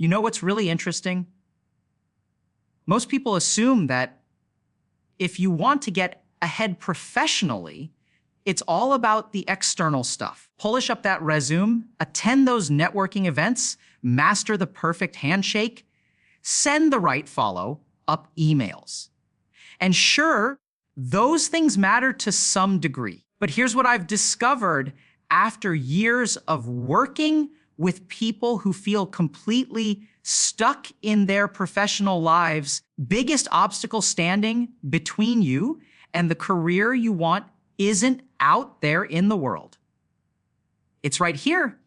You know what's really interesting? Most people assume that if you want to get ahead professionally, it's all about the external stuff. Polish up that resume, attend those networking events, master the perfect handshake, send the right follow-up emails. And sure, those things matter to some degree. But here's what I've discovered after years of working with people who feel completely stuck in their professional lives. Biggest obstacle standing between you and the career you want isn't out there in the world. It's right here,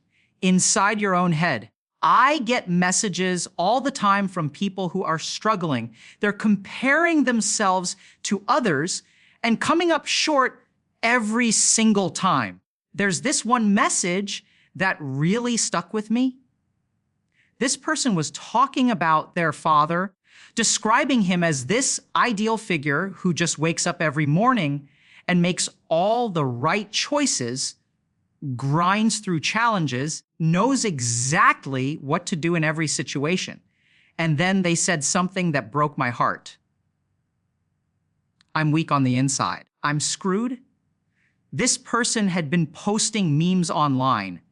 inside your own head. I get messages all the time from people who are struggling. They're comparing themselves to others and coming up short every single time. There's this one message that really stuck with me. This person was talking about their father, describing him as this ideal figure who just wakes up every morning and makes all the right choices, grinds through challenges, knows exactly what to do in every situation. And then they said something that broke my heart. I'm weak on the inside. I'm screwed. This person had been posting memes online,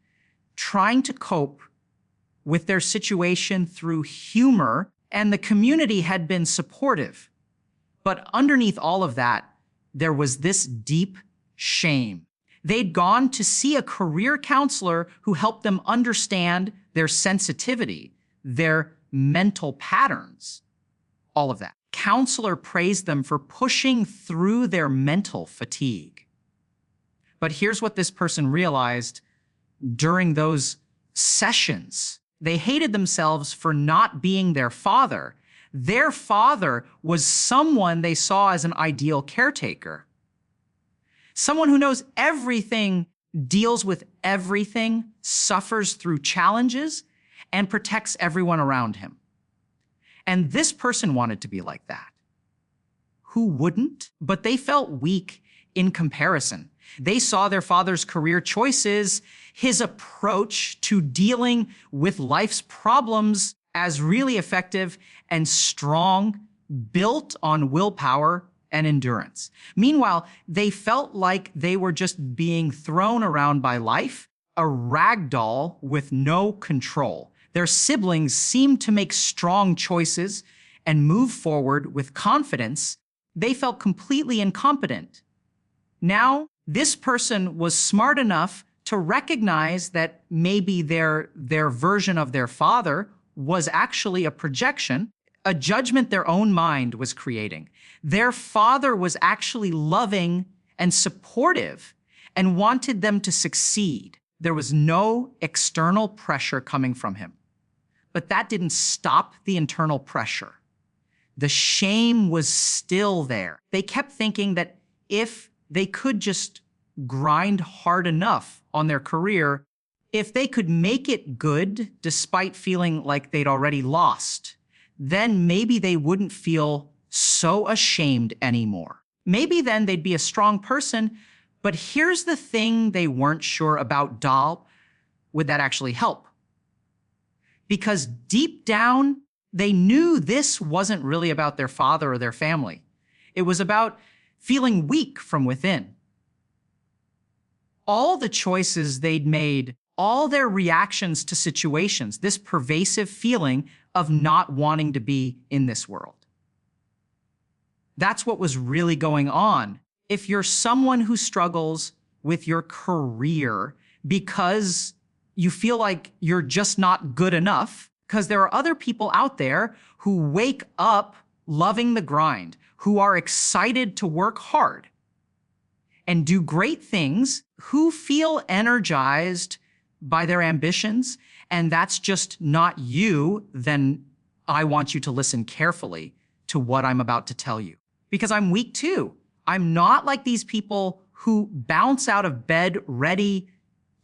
trying to cope with their situation through humor, and the community had been supportive. But underneath all of that, there was this deep shame. They'd gone to see a career counselor who helped them understand their sensitivity, their mental patterns, all of that. Counselor praised them for pushing through their mental fatigue. But here's what this person realized during those sessions. They hated themselves for not being their father. Their father was someone they saw as an ideal caretaker. Someone who knows everything, deals with everything, suffers through challenges, and protects everyone around him. And this person wanted to be like that. Who wouldn't? But they felt weak in comparison. They saw their father's career choices, his approach to dealing with life's problems as really effective and strong, built on willpower and endurance. Meanwhile, they felt like they were just being thrown around by life, a rag doll with no control. Their siblings seemed to make strong choices and move forward with confidence. They felt completely incompetent. Now, this person was smart enough to recognize that maybe their version of their father was actually a projection, a judgment their own mind was creating. Their father was actually loving and supportive and wanted them to succeed. There was no external pressure coming from him. But that didn't stop the internal pressure. The shame was still there. They kept thinking that if they could just grind hard enough on their career, if they could make it good despite feeling like they'd already lost, then maybe they wouldn't feel so ashamed anymore. Maybe then they'd be a strong person, but here's the thing they weren't sure about, Dal. Would that actually help? Because deep down, they knew this wasn't really about their father or their family. It was about feeling weak from within. All the choices they'd made, all their reactions to situations, this pervasive feeling of not wanting to be in this world. That's what was really going on. If you're someone who struggles with your career because you feel like you're just not good enough, because there are other people out there who wake up loving the grind, who are excited to work hard and do great things, who feel energized by their ambitions, and that's just not you, then I want you to listen carefully to what I'm about to tell you. Because I'm weak too. I'm not like these people who bounce out of bed ready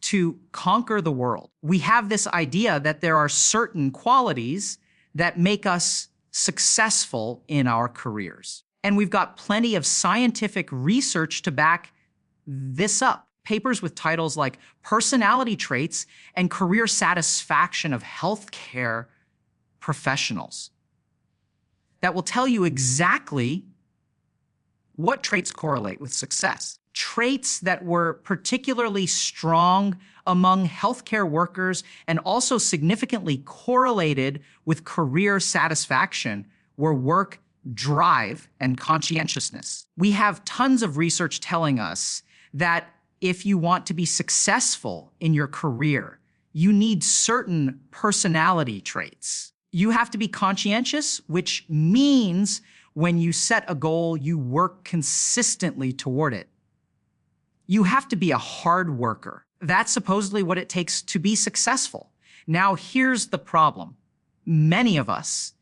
to conquer the world. We have this idea that there are certain qualities that make us successful in our careers. And we've got plenty of scientific research to back this up. Papers with titles like Personality Traits and Career Satisfaction of Healthcare professionals that will tell you exactly what traits correlate with success. Traits that were particularly strong among healthcare workers and also significantly correlated with career satisfaction were work, drive, and conscientiousness. We have tons of research telling us that if you want to be successful in your career, you need certain personality traits. You have to be conscientious, which means when you set a goal, you work consistently toward it. You have to be a hard worker. That's supposedly what it takes to be successful. Now, here's the problem. Many of us,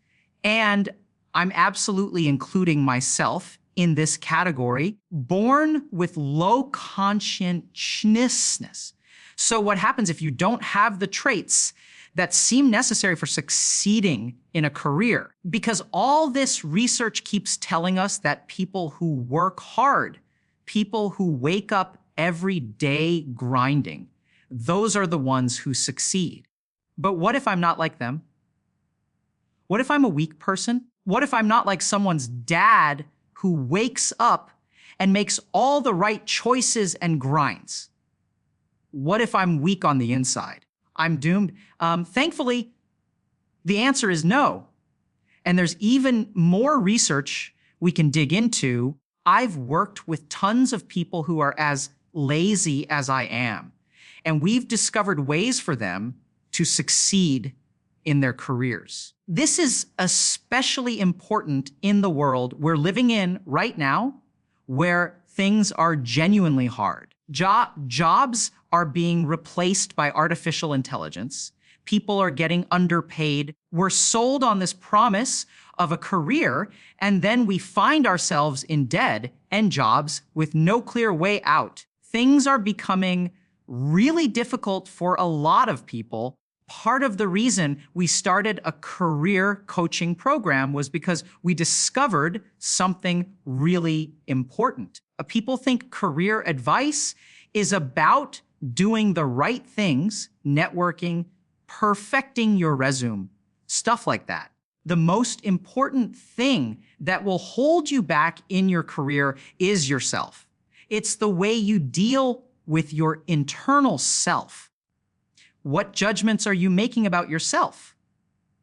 and I'm absolutely including myself in this category, born with low conscientiousness. So what happens if you don't have the traits that seem necessary for succeeding in a career? Because all this research keeps telling us that people who work hard, people who wake up every day grinding, those are the ones who succeed. But what if I'm not like them? What if I'm a weak person? What if I'm not like someone's dad who wakes up and makes all the right choices and grinds? What if I'm weak on the inside? I'm doomed? Thankfully, the answer is no. And there's even more research we can dig into. I've worked with tons of people who are as lazy as I am, and we've discovered ways for them to succeed in their careers. This is especially important in the world we're living in right now, where things are genuinely hard. Jobs are being replaced by artificial intelligence. People are getting underpaid. We're sold on this promise of a career, and then we find ourselves in dead end jobs with no clear way out. Things are becoming really difficult for a lot of people. Part of the reason we started a career coaching program was because we discovered something really important. People think career advice is about doing the right things, networking, perfecting your resume, stuff like that. The most important thing that will hold you back in your career is yourself. It's the way you deal with your internal self. What judgments are you making about yourself?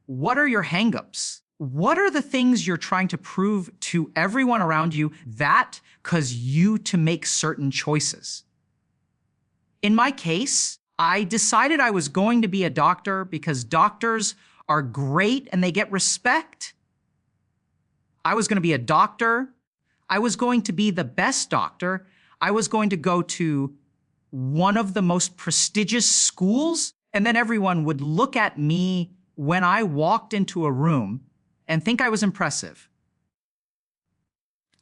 What are your hangups? What are the things you're trying to prove to everyone around you that cause you to make certain choices? In my case, I decided I was going to be a doctor because doctors are great and they get respect. I was going to be a doctor. I was going to be the best doctor. I was going to go to one of the most prestigious schools, and then everyone would look at me when I walked into a room and think I was impressive.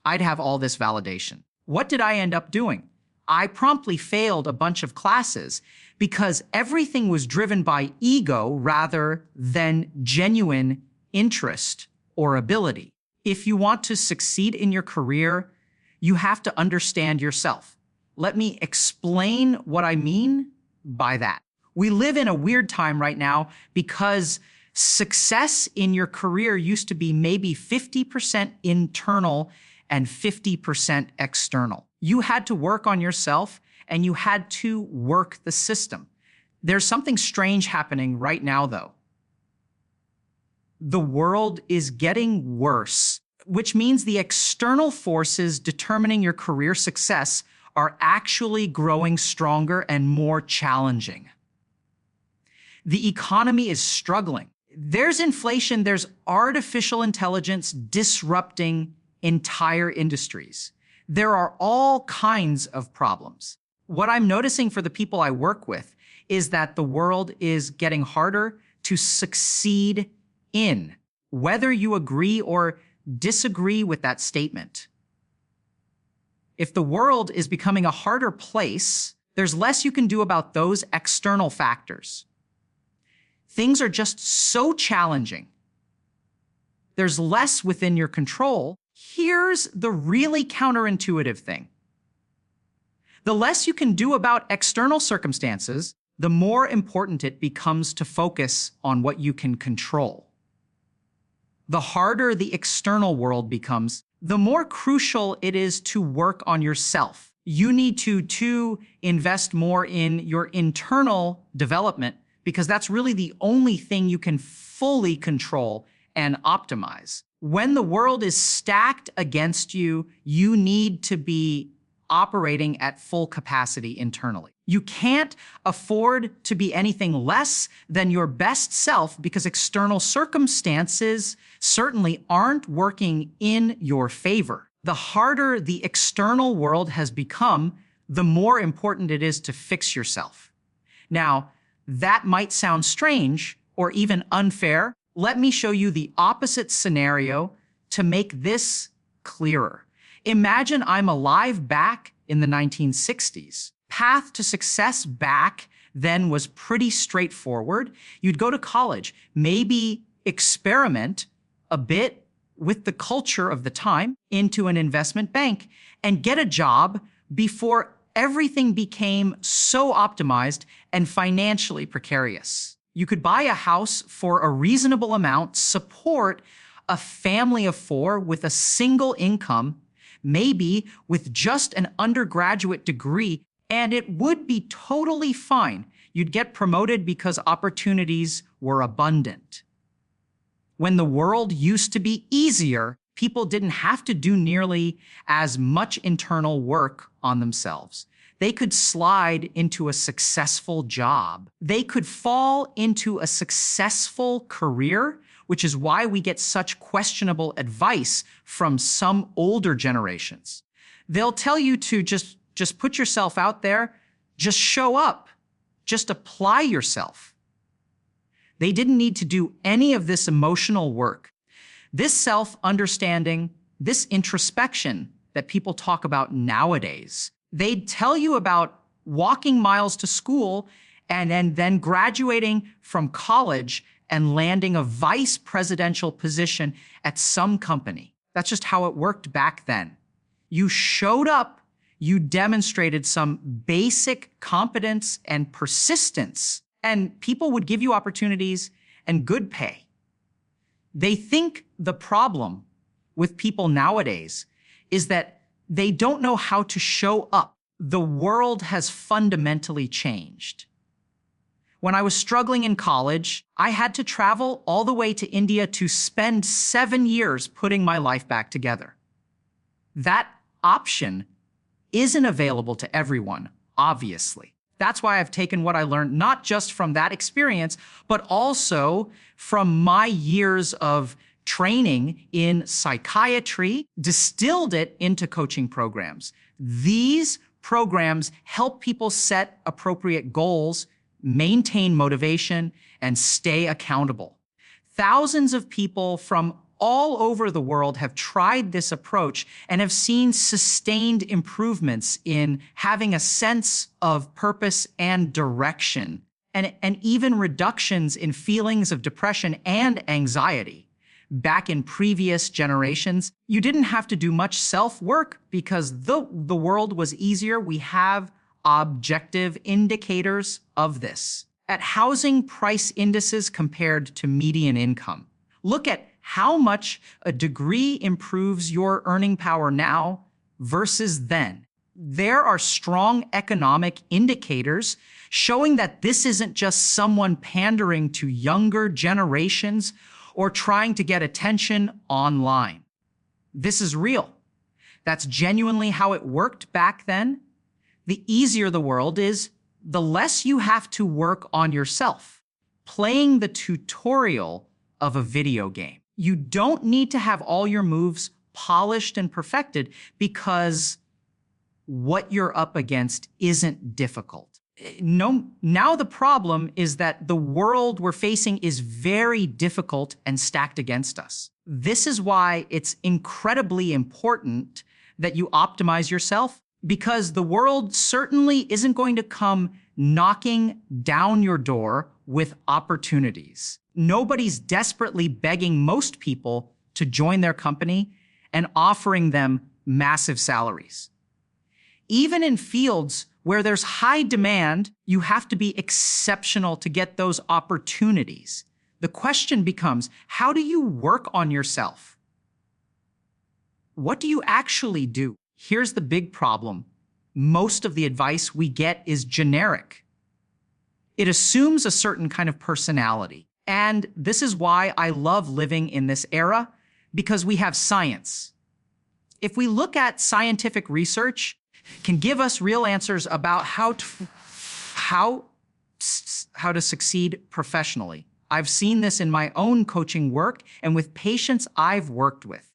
I'd have all this validation. What did I end up doing? I promptly failed a bunch of classes because everything was driven by ego rather than genuine interest or ability. If you want to succeed in your career, you have to understand yourself. Let me explain what I mean by that. We live in a weird time right now because success in your career used to be maybe 50% internal and 50% external. You had to work on yourself and you had to work the system. There's something strange happening right now, though. The world is getting worse, which means the external forces determining your career success are actually growing stronger and more challenging. The economy is struggling. There's inflation, there's artificial intelligence disrupting entire industries. There are all kinds of problems. What I'm noticing for the people I work with is that the world is getting harder to succeed in, whether you agree or disagree with that statement. If the world is becoming a harder place, there's less you can do about those external factors. Things are just so challenging. There's less within your control. Here's the really counterintuitive thing. The less you can do about external circumstances, the more important it becomes to focus on what you can control. the harder the external world becomes, the more crucial it is to work on yourself. You need to invest more in your internal development because that's really the only thing you can fully control and optimize. When the world is stacked against you, you need to be operating at full capacity internally. You can't afford to be anything less than your best self because external circumstances certainly aren't working in your favor. The harder the external world has become, the more important it is to fix yourself. Now, that might sound strange or even unfair. Let me show you the opposite scenario to make this clearer. Imagine I'm alive back in the 1960s. Path to success back then was pretty straightforward. You'd go to college, maybe experiment a bit with the culture of the time into an investment bank and get a job before everything became so optimized and financially precarious. You could buy a house for a reasonable amount, support a family of 4 with a single income, maybe with just an undergraduate degree, and it would be totally fine. You'd get promoted because opportunities were abundant. When the world used to be easier, people didn't have to do nearly as much internal work on themselves. They could slide into a successful job. They could fall into a successful career, which is why we get such questionable advice from some older generations. They'll tell you to just put yourself out there, just show up, just apply yourself. They didn't need to do any of this emotional work. This self-understanding, this introspection that people talk about nowadays, they'd tell you about walking miles to school and then graduating from college and landing a vice presidential position at some company. That's just how it worked back then. You showed up, you demonstrated some basic competence and persistence, and people would give you opportunities and good pay. They think the problem with people nowadays is that they don't know how to show up. The world has fundamentally changed. When I was struggling in college, I had to travel all the way to India to spend 7 years putting my life back together. That option isn't available to everyone, obviously. That's why I've taken what I learned, not just from that experience, but also from my years of training in psychiatry, distilled it into coaching programs. These programs help people set appropriate goals, maintain motivation, and stay accountable. Thousands of people from all over the world have tried this approach and have seen sustained improvements in having a sense of purpose and direction, and even reductions in feelings of depression and anxiety. Back in previous generations, you didn't have to do much self-work because the world was easier. We have objective indicators of this. At housing price indices compared to median income, look at how much a degree improves your earning power now versus then. There are strong economic indicators showing that this isn't just someone pandering to younger generations or trying to get attention online. This is real. That's genuinely how it worked back then. The easier the world is, the less you have to work on yourself, playing the tutorial of a video game. You don't need to have all your moves polished and perfected because what you're up against isn't difficult. No, now the problem is that the world we're facing is very difficult and stacked against us. This is why it's incredibly important that you optimize yourself, because the world certainly isn't going to come knocking down your door with opportunities. Nobody's desperately begging most people to join their company and offering them massive salaries. Even in fields where there's high demand, you have to be exceptional to get those opportunities. The question becomes, how do you work on yourself? What do you actually do? Here's the big problem. Most of the advice we get is generic. It assumes a certain kind of personality. And this is why I love living in this era, because we have science. If we look at scientific research, can give us real answers about how to succeed professionally. I've seen this in my own coaching work and with patients I've worked with.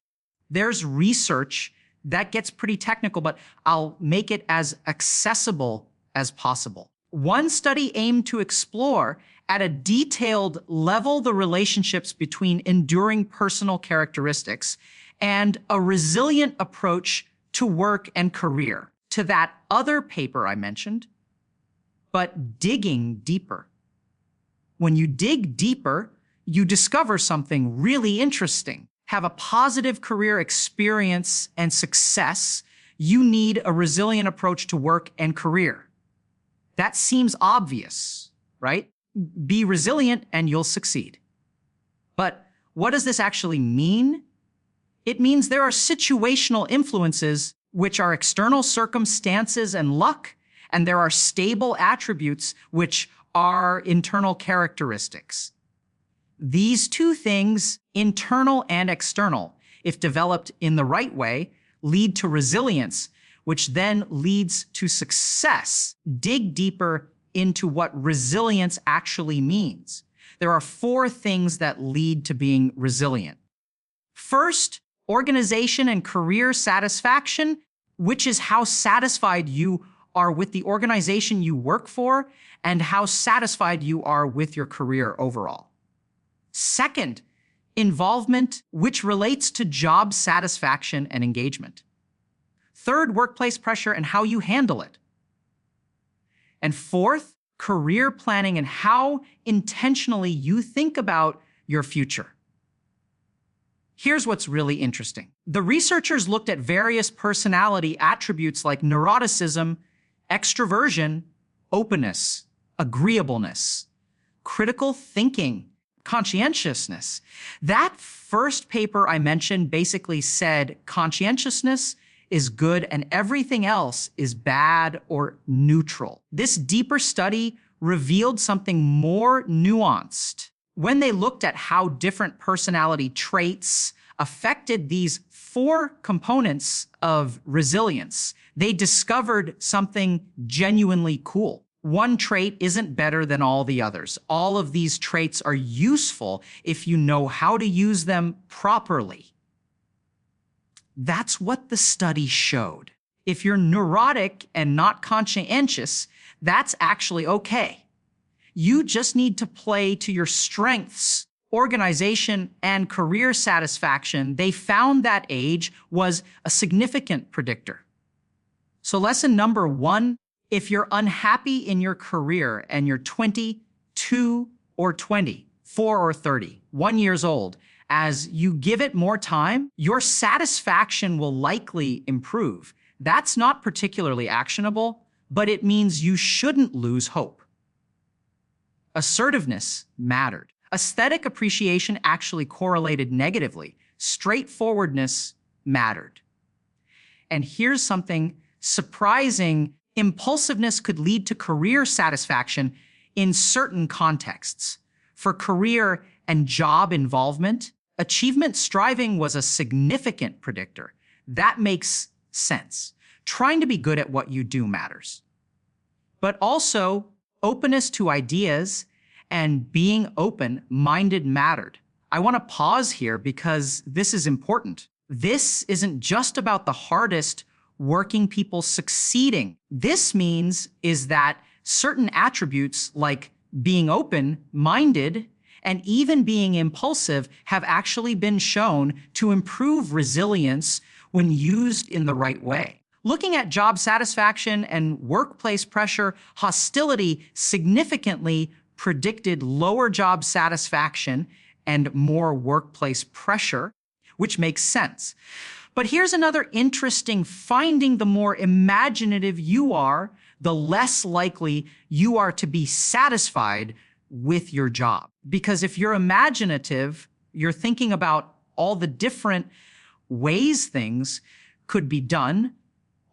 There's research that gets pretty technical, but I'll make it as accessible as possible. One study aimed to explore at a detailed level the relationships between enduring personal characteristics and a resilient approach to work and career. To that other paper I mentioned, but digging deeper. When you dig deeper, you discover something really interesting. Have a positive career experience and success, you need a resilient approach to work and career. That seems obvious, right? Be resilient and you'll succeed. But what does this actually mean? It means there are situational influences, which are external circumstances and luck, and there are stable attributes, which are internal characteristics. These two things, internal and external, if developed in the right way, lead to resilience, which then leads to success. Dig deeper into what resilience actually means. There are 4 things that lead to being resilient. First, organization and career satisfaction, which is how satisfied you are with the organization you work for and how satisfied you are with your career overall. Second, involvement, which relates to job satisfaction and engagement. Third, workplace pressure and how you handle it. And fourth, career planning and how intentionally you think about your future. Here's what's really interesting. The researchers looked at various personality attributes like neuroticism, extroversion, openness, agreeableness, critical thinking, conscientiousness. That first paper I mentioned basically said conscientiousness is good and everything else is bad or neutral. This deeper study revealed something more nuanced. When they looked at how different personality traits affected these 4 components of resilience, they discovered something genuinely cool. One trait isn't better than all the others. All of these traits are useful if you know how to use them properly. That's what the study showed. If you're neurotic and not conscientious, that's actually okay. You just need to play to your strengths. Organization and career satisfaction, they found that age was a significant predictor. So lesson number 1, if you're unhappy in your career and you're 22 or 20, 4 or 30, 1 years old, as you give it more time, your satisfaction will likely improve. That's not particularly actionable, but it means you shouldn't lose hope. Assertiveness mattered. Aesthetic appreciation actually correlated negatively. Straightforwardness mattered. And here's something surprising. Impulsiveness could lead to career satisfaction in certain contexts. For career and job involvement, achievement striving was a significant predictor. That makes sense. Trying to be good at what you do matters. But also, openness to ideas and being open-minded mattered. I want to pause here because this is important. This isn't just about the hardest working people succeeding. This means is that certain attributes like being open-minded and even being impulsive have actually been shown to improve resilience when used in the right way. Looking at job satisfaction and workplace pressure, hostility significantly predicted lower job satisfaction and more workplace pressure, which makes sense. But here's another interesting finding. The more imaginative you are, the less likely you are to be satisfied with your job. Because if you're imaginative, you're thinking about all the different ways things could be done,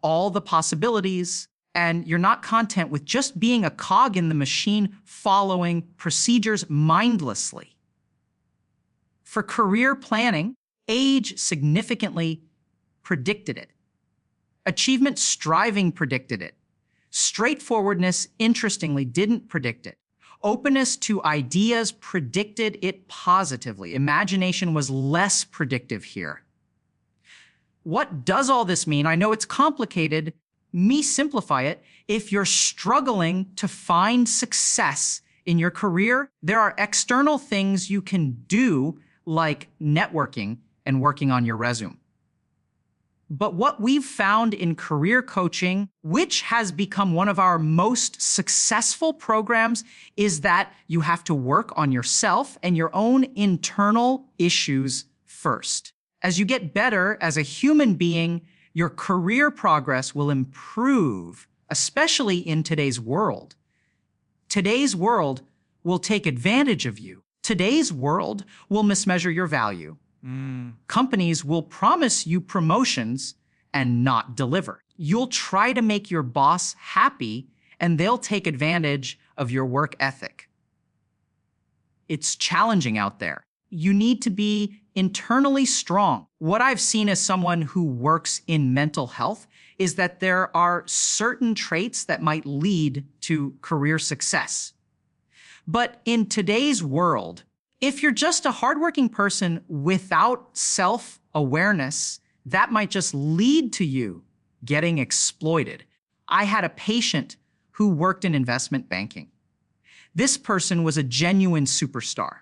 all the possibilities, and you're not content with just being a cog in the machine following procedures mindlessly. For career planning, age significantly predicted it. Achievement striving predicted it. Straightforwardness, interestingly, didn't predict it. Openness to ideas predicted it positively. Imagination was less predictive here. What does all this mean? I know it's complicated. Me simplify it. If you're struggling to find success in your career, there are external things you can do, like networking and working on your resume. But what we've found in career coaching, which has become one of our most successful programs, is that you have to work on yourself and your own internal issues first. As you get better as a human being, your career progress will improve, especially in today's world. Today's world will take advantage of you. Today's world will mismeasure your value. Companies will promise you promotions and not deliver. You'll try to make your boss happy, and they'll take advantage of your work ethic. It's challenging out there. You need to be internally strong. What I've seen as someone who works in mental health is that there are certain traits that might lead to career success. But in today's world, if you're just a hardworking person without self-awareness, that might just lead to you getting exploited. I had a patient who worked in investment banking. This person was a genuine superstar.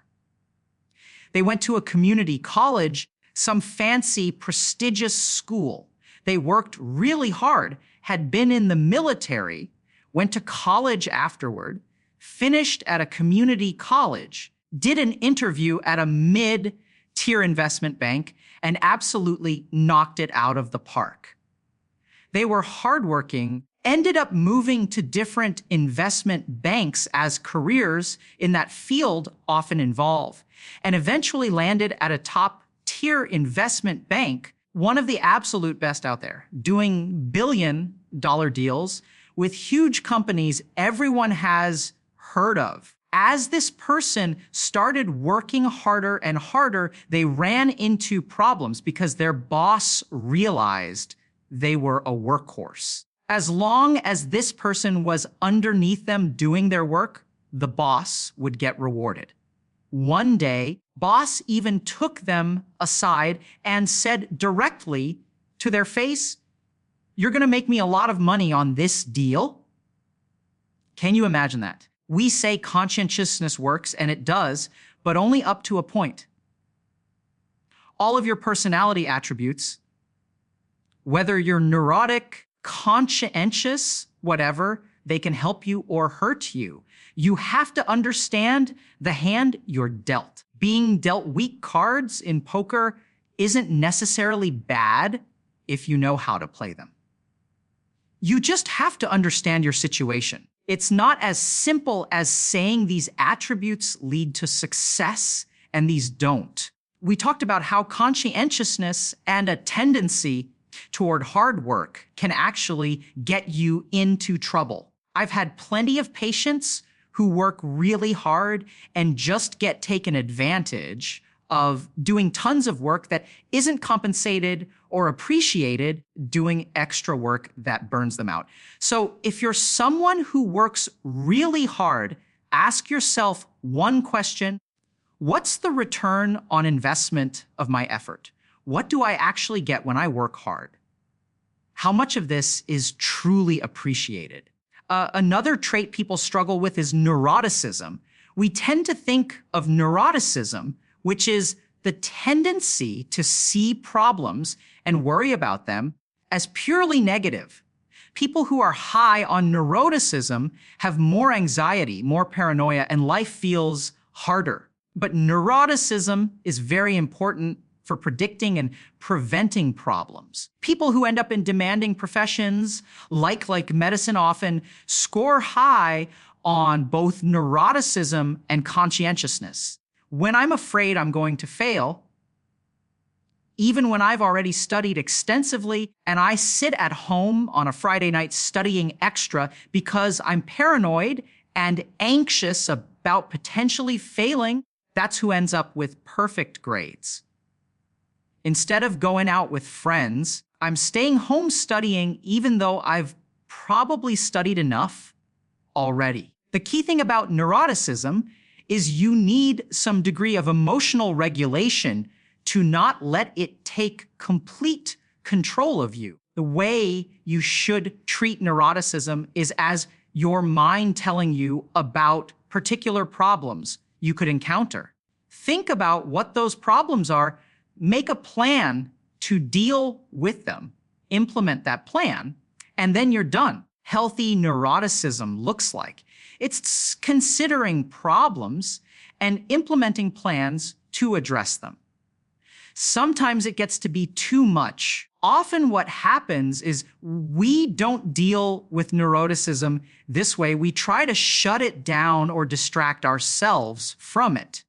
They went to a community college, some fancy, prestigious school. They worked really hard, had been in the military, went to college afterward, finished at a community college, did an interview at a mid-tier investment bank, and absolutely knocked it out of the park. They were hardworking, ended up moving to different investment banks as careers in that field often involve, and eventually landed at a top-tier investment bank, one of the absolute best out there, doing billion-dollar deals with huge companies everyone has heard of. As this person started working harder and harder, they ran into problems because their boss realized they were a workhorse. As long as this person was underneath them doing their work, the boss would get rewarded. One day, boss even took them aside and said directly to their face, "You're going to make me a lot of money on this deal." Can you imagine that? We say conscientiousness works, and it does, but only up to a point. All of your personality attributes, whether you're neurotic, conscientious, whatever, they can help you or hurt you. You have to understand the hand you're dealt. Being dealt weak cards in poker isn't necessarily bad if you know how to play them. You just have to understand your situation. It's not as simple as saying these attributes lead to success and these don't. We talked about how conscientiousness and a tendency toward hard work can actually get you into trouble. I've had plenty of patients who work really hard and just get taken advantage of doing tons of work that isn't compensated or appreciated, doing extra work that burns them out. So if you're someone who works really hard, ask yourself one question: what's the return on investment of my effort? What do I actually get when I work hard? How much of this is truly appreciated? Another trait people struggle with is neuroticism. We tend to think of neuroticism, which is the tendency to see problems and worry about them, as purely negative. People who are high on neuroticism have more anxiety, more paranoia, and life feels harder. But neuroticism is very important for predicting and preventing problems. People who end up in demanding professions, like medicine, often score high on both neuroticism and conscientiousness. When I'm afraid I'm going to fail, even when I've already studied extensively and I sit at home on a Friday night studying extra because I'm paranoid and anxious about potentially failing, that's who ends up with perfect grades. Instead of going out with friends, I'm staying home studying even though I've probably studied enough already. The key thing about neuroticism is you need some degree of emotional regulation to not let it take complete control of you. The way you should treat neuroticism is as your mind telling you about particular problems you could encounter. Think about what those problems are, make a plan to deal with them, implement that plan, and then you're done. Healthy neuroticism looks like it's considering problems and implementing plans to address them. Sometimes it gets to be too much. Often what happens is we don't deal with neuroticism this way. We try to shut it down or distract ourselves from it.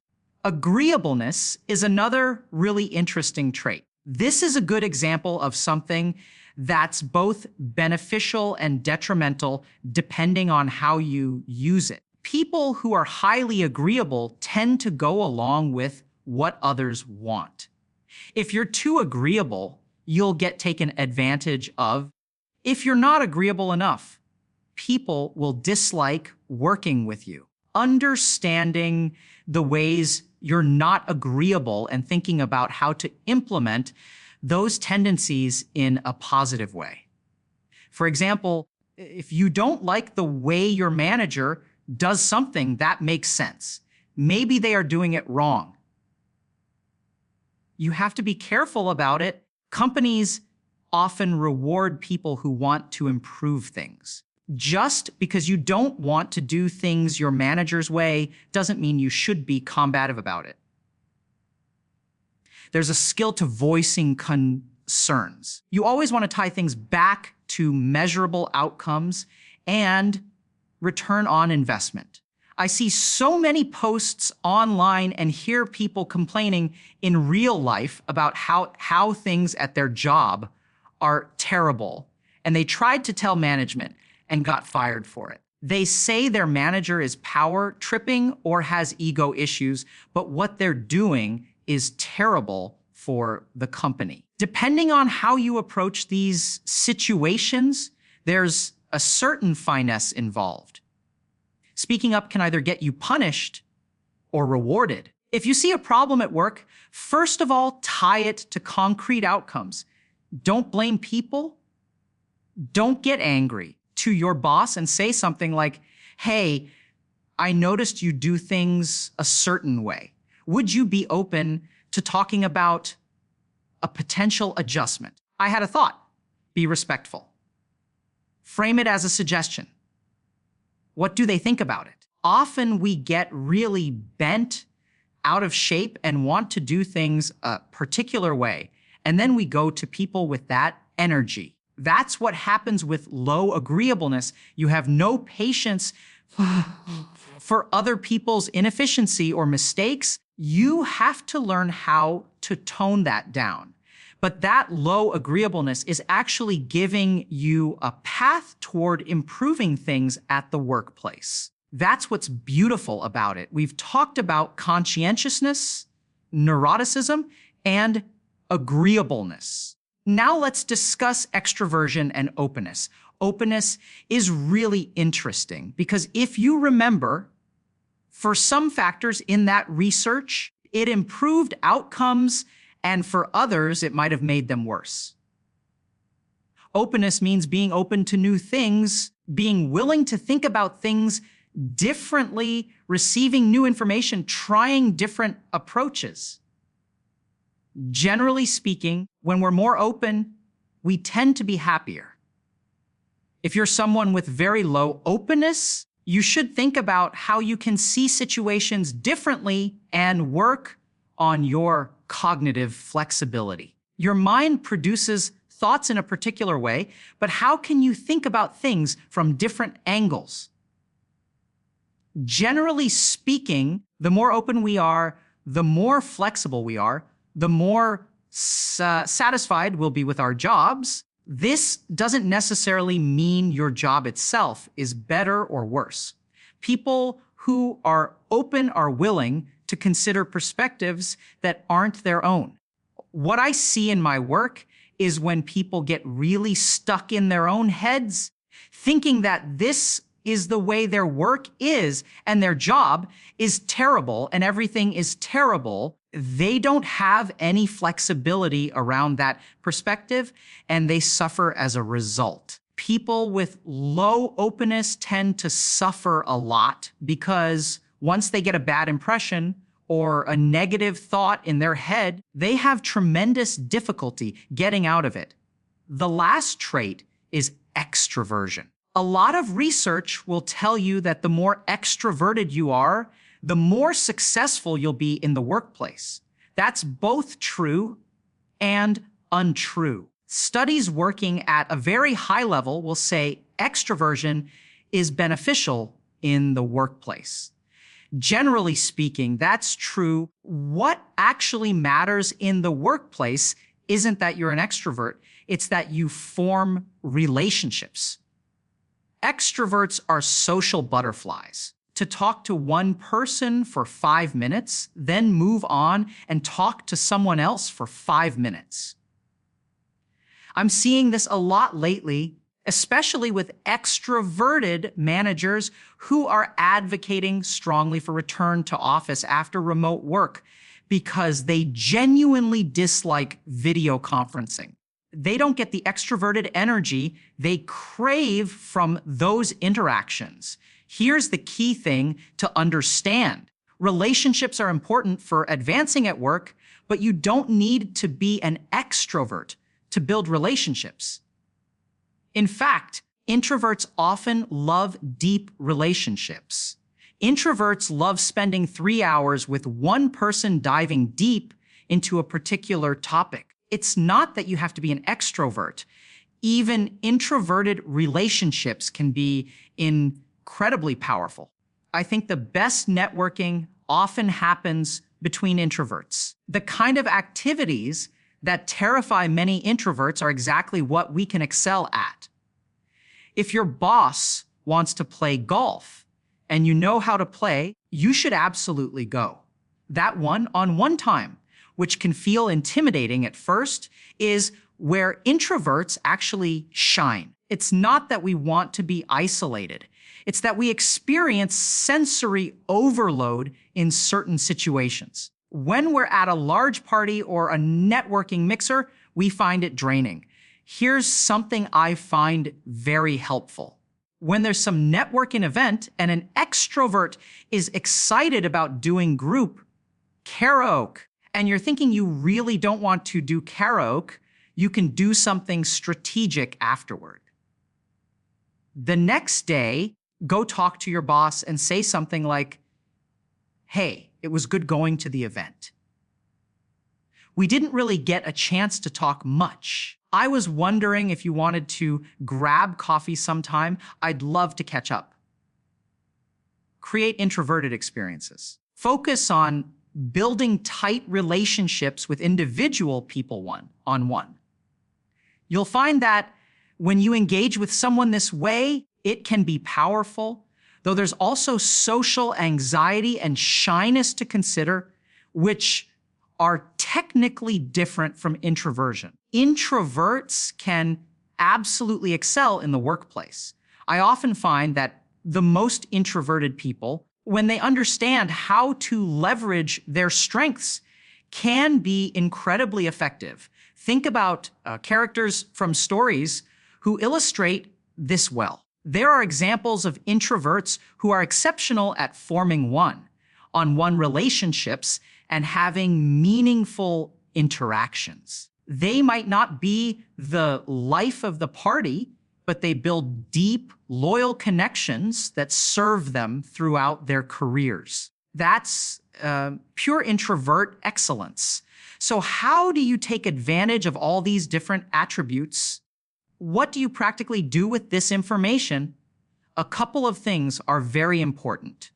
Agreeableness is another really interesting trait. This is a good example of something that's both beneficial and detrimental depending on how you use it. People who are highly agreeable tend to go along with what others want. If you're too agreeable, you'll get taken advantage of. If you're not agreeable enough, people will dislike working with you. Understanding the ways you're not agreeable and thinking about how to implement those tendencies in a positive way. For example, if you don't like the way your manager does something that makes sense, maybe they are doing it wrong. You have to be careful about it. Companies often reward people who want to improve things. Just because you don't want to do things your manager's way doesn't mean you should be combative about it. There's a skill to voicing concerns. You always want to tie things back to measurable outcomes and return on investment. I see so many posts online and hear people complaining in real life about how things at their job are terrible, and they tried to tell management and got fired for it. They say their manager is power tripping or has ego issues, but what they're doing is terrible for the company. Depending on how you approach these situations, there's a certain finesse involved. Speaking up can either get you punished or rewarded. If you see a problem at work, first of all, tie it to concrete outcomes. Don't blame people. Don't get angry to your boss and say something like, "Hey, I noticed you do things a certain way. Would you be open to talking about a potential adjustment? I had a thought." Be respectful. Frame it as a suggestion. What do they think about it? Often we get really bent, out of shape, and want to do things a particular way. And then we go to people with that energy. That's what happens with low agreeableness. You have no patience for other people's inefficiency or mistakes. You have to learn how to tone that down. But that low agreeableness is actually giving you a path toward improving things at the workplace. That's what's beautiful about it. We've talked about conscientiousness, neuroticism, and agreeableness. Now let's discuss extroversion and openness. Openness is really interesting because if you remember, for some factors in that research, it improved outcomes, and for others, it might have made them worse. Openness means being open to new things, being willing to think about things differently, receiving new information, trying different approaches. Generally speaking, when we're more open, we tend to be happier. If you're someone with very low openness, you should think about how you can see situations differently and work on your cognitive flexibility. Your mind produces thoughts in a particular way, but how can you think about things from different angles? Generally speaking, the more open we are, the more flexible we are, the more satisfied we'll be with our jobs. This doesn't necessarily mean your job itself is better or worse. People who are open are willing to consider perspectives that aren't their own. What I see in my work is when people get really stuck in their own heads, thinking that this is the way their work is and their job is terrible and everything is terrible. They don't have any flexibility around that perspective and they suffer as a result. People with low openness tend to suffer a lot because once they get a bad impression or a negative thought in their head, they have tremendous difficulty getting out of it. The last trait is extroversion. A lot of research will tell you that the more extroverted you are, the more successful you'll be in the workplace. That's both true and untrue. Studies working at a very high level will say extroversion is beneficial in the workplace. Generally speaking, that's true. What actually matters in the workplace isn't that you're an extrovert, it's that you form relationships. Extroverts are social butterflies. To talk to one person for 5 minutes, then move on and talk to someone else for 5 minutes. I'm seeing this a lot lately, especially with extroverted managers who are advocating strongly for return to office after remote work because they genuinely dislike video conferencing. They don't get the extroverted energy they crave from those interactions. Here's the key thing to understand. Relationships are important for advancing at work, but you don't need to be an extrovert to build relationships. In fact, introverts often love deep relationships. Introverts love spending 3 hours with one person diving deep into a particular topic. It's not that you have to be an extrovert. Even introverted relationships can be incredibly powerful. I think the best networking often happens between introverts. The kind of activities that terrify many introverts are exactly what we can excel at. If your boss wants to play golf and you know how to play, you should absolutely go. That one-on-one time, which can feel intimidating at first, is where introverts actually shine. It's not that we want to be isolated. It's that we experience sensory overload in certain situations. When we're at a large party or a networking mixer, we find it draining. Here's something I find very helpful. When there's some networking event and an extrovert is excited about doing group karaoke, and you're thinking you really don't want to do karaoke, you can do something strategic afterward. The next day, go talk to your boss and say something like, "Hey, it was good going to the event. We didn't really get a chance to talk much. I was wondering if you wanted to grab coffee sometime. I'd love to catch up." Create introverted experiences. Focus on building tight relationships with individual people one-on-one. You'll find that when you engage with someone this way, it can be powerful, though there's also social anxiety and shyness to consider, which are technically different from introversion. Introverts can absolutely excel in the workplace. I often find that the most introverted people, when they understand how to leverage their strengths, can be incredibly effective. Think about characters from stories who illustrate this well. There are examples of introverts who are exceptional at forming one-on-one relationships and having meaningful interactions. They might not be the life of the party, but they build deep, loyal connections that serve them throughout their careers. That's pure introvert excellence. So how do you take advantage of all these different attributes? What do you practically do with this information? A couple of things are very important.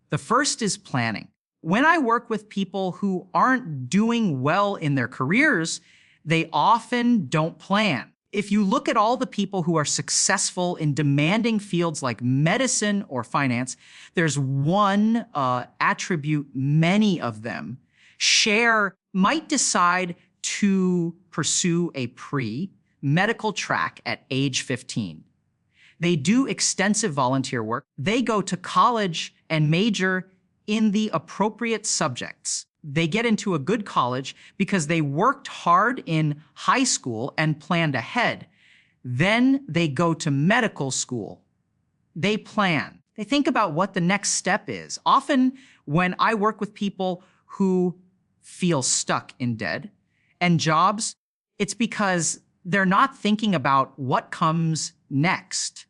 The first is planning. When I work with people who aren't doing well in their careers, they often don't plan. If you look at all the people who are successful in demanding fields like medicine or finance, there's one attribute many of them share. Might decide to pursue a pre-medical track at age 15. They do extensive volunteer work. They go to college and major in the appropriate subjects. They get into a good college because they worked hard in high school and planned ahead. Then they go to medical school. They plan. They think about what the next step is. Often when I work with people who feel stuck in dead and jobs, it's because they're not thinking about what comes next.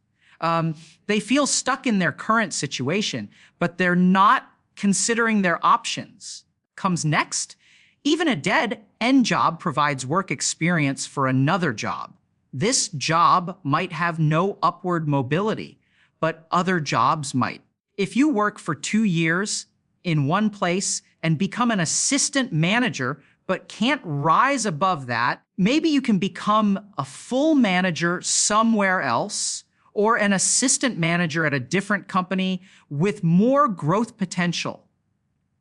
They feel stuck in their current situation, but they're not considering their options. Comes next? Even a dead-end job provides work experience for another job. This job might have no upward mobility, but other jobs might. If you work for 2 years in one place and become an assistant manager, but can't rise above that, maybe you can become a full manager somewhere else, or an assistant manager at a different company with more growth potential.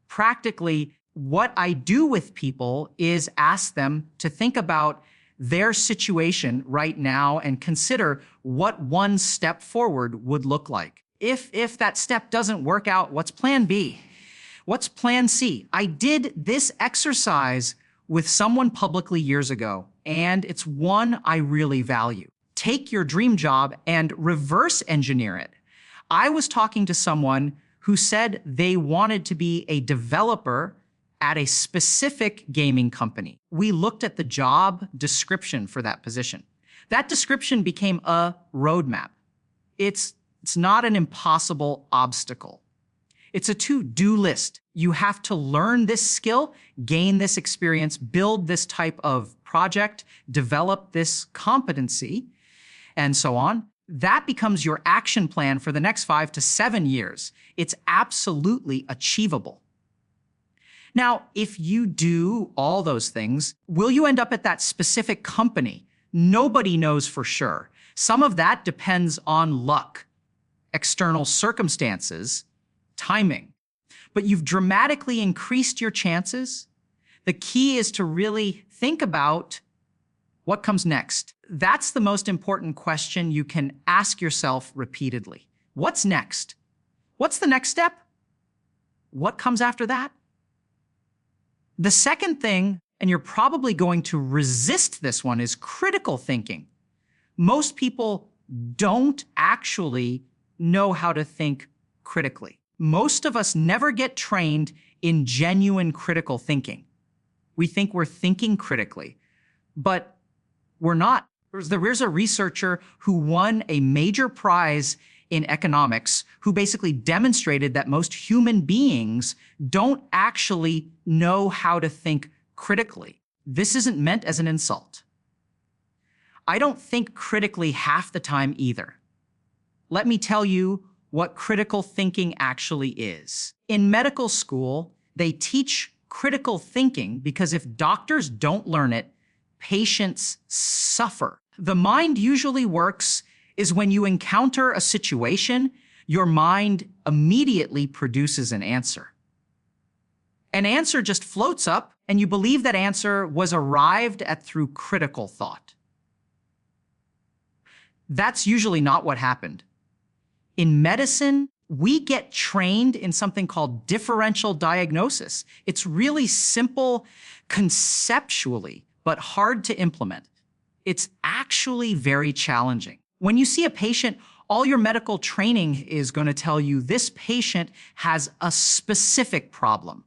Practically, what I do with people is ask them to think about their situation right now and consider what one step forward would look like. If that step doesn't work out, what's plan B? What's plan C? I did this exercise with someone publicly years ago, and it's one I really value. Take your dream job and reverse engineer it. I was talking to someone who said they wanted to be a developer at a specific gaming company. We looked at the job description for that position. That description became a roadmap. It's not an impossible obstacle. It's a to-do list. You have to learn this skill, gain this experience, build this type of project, develop this competency, and so on. That becomes your action plan for the next 5 to 7 years. It's absolutely achievable. Now, if you do all those things, will you end up at that specific company? Nobody knows for sure. Some of that depends on luck, external circumstances, timing. But you've dramatically increased your chances. The key is to really think about what comes next. That's the most important question you can ask yourself repeatedly. What's next? What's the next step? What comes after that? The second thing, and you're probably going to resist this one, is critical thinking. Most people don't actually know how to think critically. Most of us never get trained in genuine critical thinking. We think we're thinking critically, but we're not. There's a researcher who won a major prize in economics who basically demonstrated that most human beings don't actually know how to think critically. This isn't meant as an insult. I don't think critically half the time either. Let me tell you what critical thinking actually is. In medical school, they teach critical thinking because if doctors don't learn it, patients suffer. The mind usually works is when you encounter a situation, your mind immediately produces an answer. An answer just floats up, and you believe that answer was arrived at through critical thought. That's usually not what happened. In medicine, we get trained in something called differential diagnosis. It's really simple conceptually, but hard to implement. It's actually very challenging. When you see a patient, all your medical training is going to tell you this patient has a specific problem.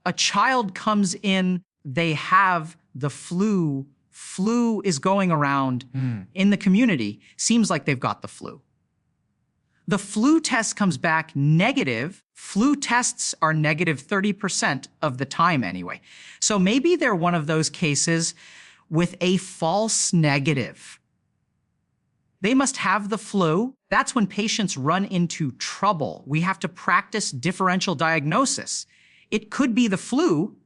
A child comes in, they have the flu. Flu is going around in the community. Seems like they've got the flu. The flu test comes back negative. Flu tests are negative 30% of the time anyway. So maybe they're one of those cases with a false negative. They must have the flu. That's when patients run into trouble. We have to practice differential diagnosis. It could be the flu,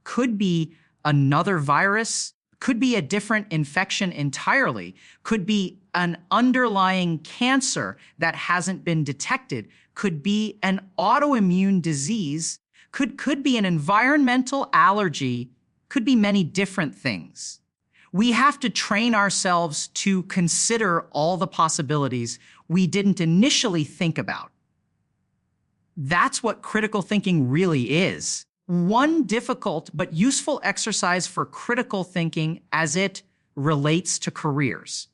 could be another virus, could be a different infection entirely, could be an underlying cancer that hasn't been detected, could be an autoimmune disease, could be an environmental allergy, could be many different things. We have to train ourselves to consider all the possibilities we didn't initially think about. That's what critical thinking really is. One difficult but useful exercise for critical thinking as it relates to careers.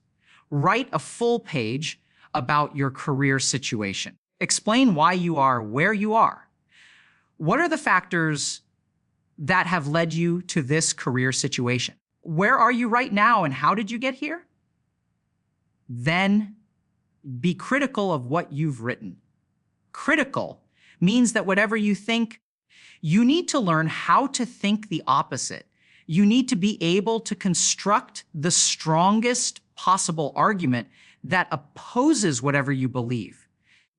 Write a full page about your career situation. Explain why you are where you are. What are the factors that have led you to this career situation? Where are you right now and how did you get here? Then be critical of what you've written. Critical means that whatever you think, you need to learn how to think the opposite. You need to be able to construct the strongest possible argument that opposes whatever you believe.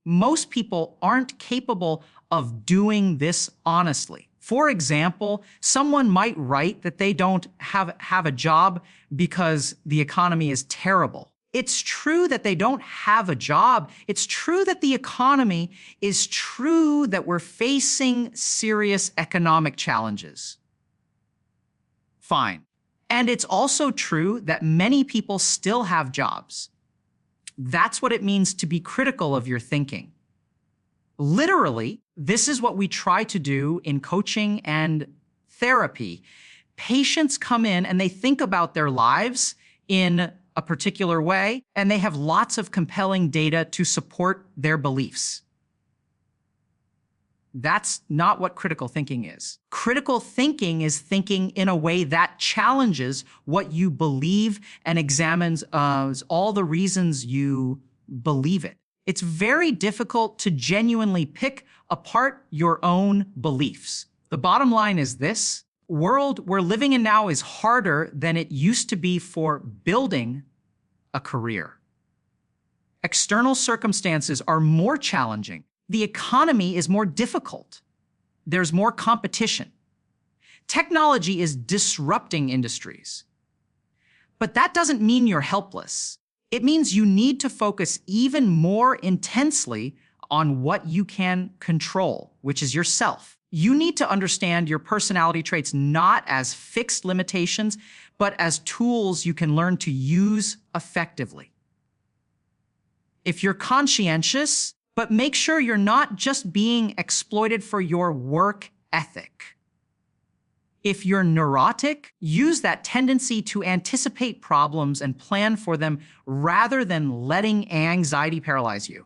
Most people aren't capable of doing this honestly. For example, someone might write that they don't have a job because the economy is terrible. It's true that they don't have a job. It's true that the economy is true that we're facing serious economic challenges. Fine. And it's also true that many people still have jobs. That's what it means to be critical of your thinking. Literally, this is what we try to do in coaching and therapy. Patients come in and they think about their lives in a particular way, and they have lots of compelling data to support their beliefs. That's not what critical thinking is. Critical thinking is thinking in a way that challenges what you believe and examines all the reasons you believe it. It's very difficult to genuinely pick apart your own beliefs. The bottom line is this: world we're living in now is harder than it used to be for building a career. External circumstances are more challenging. The economy is more difficult. There's more competition. Technology is disrupting industries. But that doesn't mean you're helpless. It means you need to focus even more intensely on what you can control, which is yourself. You need to understand your personality traits not as fixed limitations, but as tools you can learn to use effectively. If you're conscientious, but make sure you're not just being exploited for your work ethic. If you're neurotic, use that tendency to anticipate problems and plan for them rather than letting anxiety paralyze you.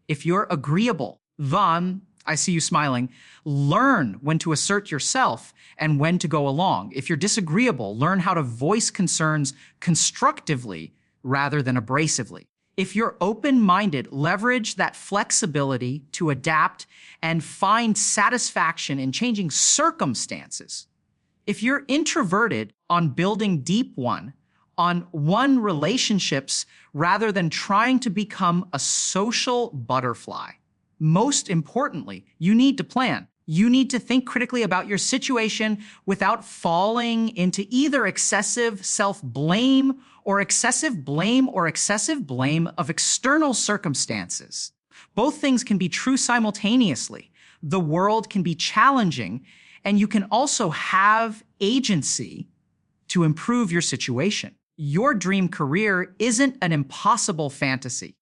If you're agreeable, then, I see you smiling, learn when to assert yourself and when to go along. If you're disagreeable, learn how to voice concerns constructively rather than abrasively. If you're open-minded, leverage that flexibility to adapt and find satisfaction in changing circumstances. If you're introverted, on building deep on relationships rather than trying to become a social butterfly. Most importantly, you need to plan. You need to think critically about your situation without falling into either excessive self-blame or excessive blame of external circumstances. Both things can be true simultaneously. The world can be challenging, and you can also have agency to improve your situation. Your dream career isn't an impossible fantasy.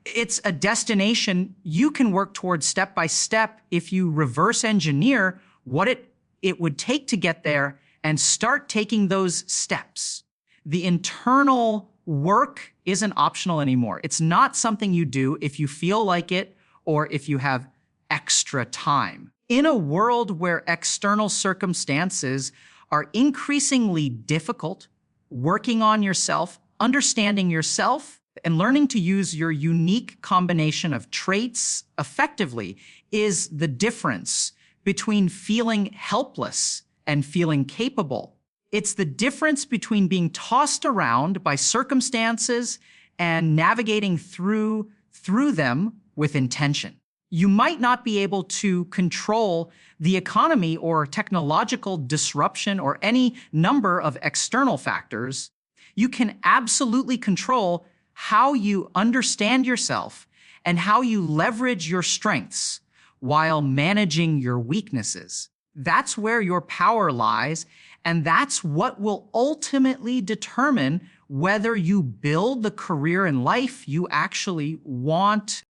It's a destination you can work towards step by step if you reverse engineer what it would take to get there and start taking those steps. The internal work isn't optional anymore. It's not something you do if you feel like it or if you have extra time. In a world where external circumstances are increasingly difficult, working on yourself, understanding yourself, and learning to use your unique combination of traits effectively is the difference between feeling helpless and feeling capable. It's the difference between being tossed around by circumstances and navigating through them with intention. You might not be able to control the economy or technological disruption or any number of external factors. You can absolutely control how you understand yourself and how you leverage your strengths while managing your weaknesses. That's where your power lies, and that's what will ultimately determine whether you build the career and life you actually want